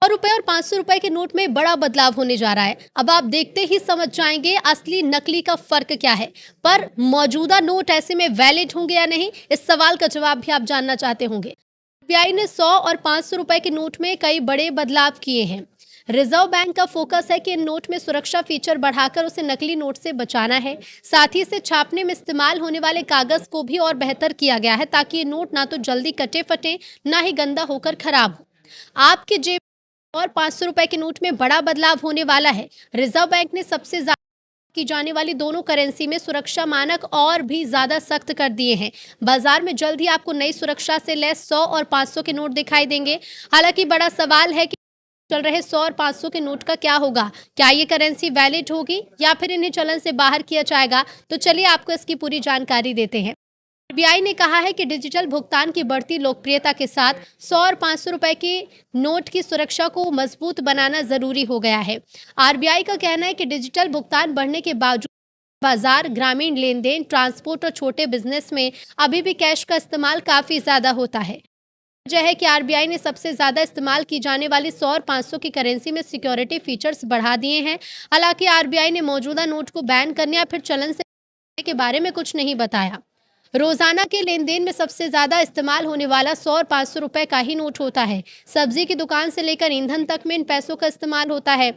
रुपए और 500 रुपए के नोट में बड़ा बदलाव होने जा रहा है। अब आप देखते ही समझ जाएंगे असली नकली का फर्क क्या है। पर मौजूदा नोट ऐसे में वैलिड होंगे या नहीं, इस सवाल का जवाब भी आप जानना चाहते होंगे। आरबीआई ने 100 और 500 रुपए के नोट में कई बड़े बदलाव किए हैं। रिजर्व बैंक का फोकस है कि इन नोट में सुरक्षा फीचर बढ़ाकर उसे नकली नोट से बचाना है। साथ ही इसे छापने में इस्तेमाल होने वाले कागज को भी और बेहतर किया गया है, ताकि ये नोट ना तो जल्दी कटे फटे, ना ही गंदा होकर खराब हो। आपके जेब और 500 रुपए के नोट में बड़ा बदलाव होने वाला है। रिजर्व बैंक ने सबसे ज्यादा की जाने वाली दोनों करेंसी में सुरक्षा मानक और भी ज्यादा सख्त कर दिए हैं। बाजार में जल्द ही आपको नई सुरक्षा से लैस 100 और 500 के नोट दिखाई देंगे। हालांकि बड़ा सवाल है कि चल रहे 100 और 500 के नोट का क्या होगा। क्या ये करेंसी वैलिड होगी या फिर इन्हें चलन से बाहर किया जाएगा? तो चलिए आपको इसकी पूरी जानकारी देते हैं। आरबीआई ने कहा है कि डिजिटल भुगतान की बढ़ती लोकप्रियता के साथ 100 और 500 रुपए के नोट की सुरक्षा को मजबूत बनाना जरूरी हो गया है। आरबीआई का कहना है कि डिजिटल भुगतान बढ़ने के बावजूद बाजार, ग्रामीण लेन देन, ट्रांसपोर्ट और छोटे बिजनेस में अभी भी कैश का इस्तेमाल काफी ज्यादा होता है। वजह है कि आरबीआई ने सबसे ज्यादा इस्तेमाल की जाने वाली 100 और 500 की करेंसी में सिक्योरिटी फीचर्स बढ़ा दिए हैं। हालांकि आरबीआई ने मौजूदा नोट को बैन करने या फिर चलन से के बारे में कुछ नहीं बताया। रोजाना के लेन देन में सबसे ज्यादा इस्तेमाल होने वाला 100 और 500 रुपए का ही नोट होता है। सब्जी की दुकान से लेकर ईंधन तक में इन पैसों का इस्तेमाल होता है।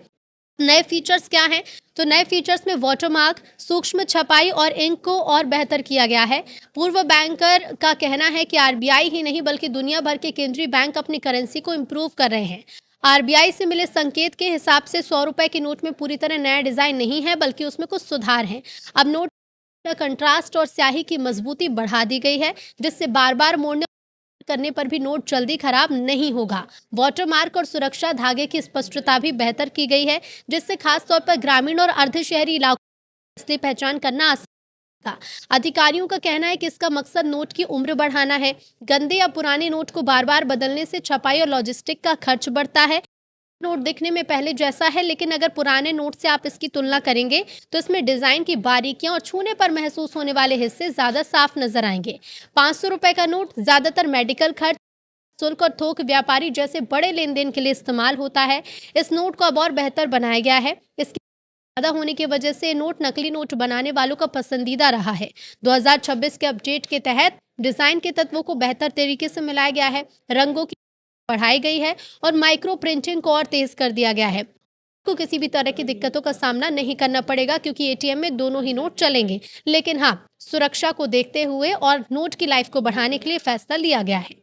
नए फीचर्स क्या हैं? तो नए फीचर्स में वाटरमार्क, सूक्ष्म छपाई और इंक को और बेहतर किया गया है। पूर्व बैंकर का कहना है कि आरबीआई ही नहीं बल्कि दुनिया भर के केंद्रीय बैंक अपनी करेंसी को इम्प्रूव कर रहे हैं। आरबीआई से मिले संकेत के हिसाब से 100 रुपए के नोट में पूरी तरह नया डिजाइन नहीं है, बल्कि उसमें कुछ सुधार है। अब नोट कंट्रास्ट और स्याही की मजबूती बढ़ा दी गई है, जिससे बार बार मोड़ने करने पर भी नोट जल्दी खराब नहीं होगा। वाटरमार्क और सुरक्षा धागे की स्पष्टता भी बेहतर की गई है, जिससे खास तौर पर ग्रामीण और अर्ध शहरी इलाकों में असली पहचान करना आसान होगा। अधिकारियों का कहना है कि इसका मकसद नोट की उम्र बढ़ाना है। गंदे या पुराने नोट को बार बार बदलने से छपाई और लॉजिस्टिक का खर्च बढ़ता है। नोट दिखने में पहले जैसा है, लेकिन अगर पुराने नोट से आप इसकी तुलना करेंगे तो इसमें डिजाइन की बारीकियां और छूने पर महसूस होने वाले हिस्से ज्यादा साफ नजर आएंगे। 500 रुपए का नोट ज्यादातर मेडिकल खर्च, शुल्क और थोक व्यापारी जैसे बड़े लेन देन के लिए इस्तेमाल होता है। इस नोट को अब और बेहतर बनाया गया है। इसकी ज्यादा होने की वजह से नोट नकली नोट बनाने वालों का पसंदीदा रहा है। 2026 के अपडेट के तहत डिजाइन के तत्वों को बेहतर तरीके से मिलाया गया है, रंगों की बढ़ाई गई है और माइक्रो प्रिंटिंग को और तेज कर दिया गया है। को किसी भी तरह की दिक्कतों का सामना नहीं करना पड़ेगा, क्योंकि एटीएम में दोनों ही नोट चलेंगे। लेकिन हाँ, सुरक्षा को देखते हुए और नोट की लाइफ को बढ़ाने के लिए फैसला लिया गया है।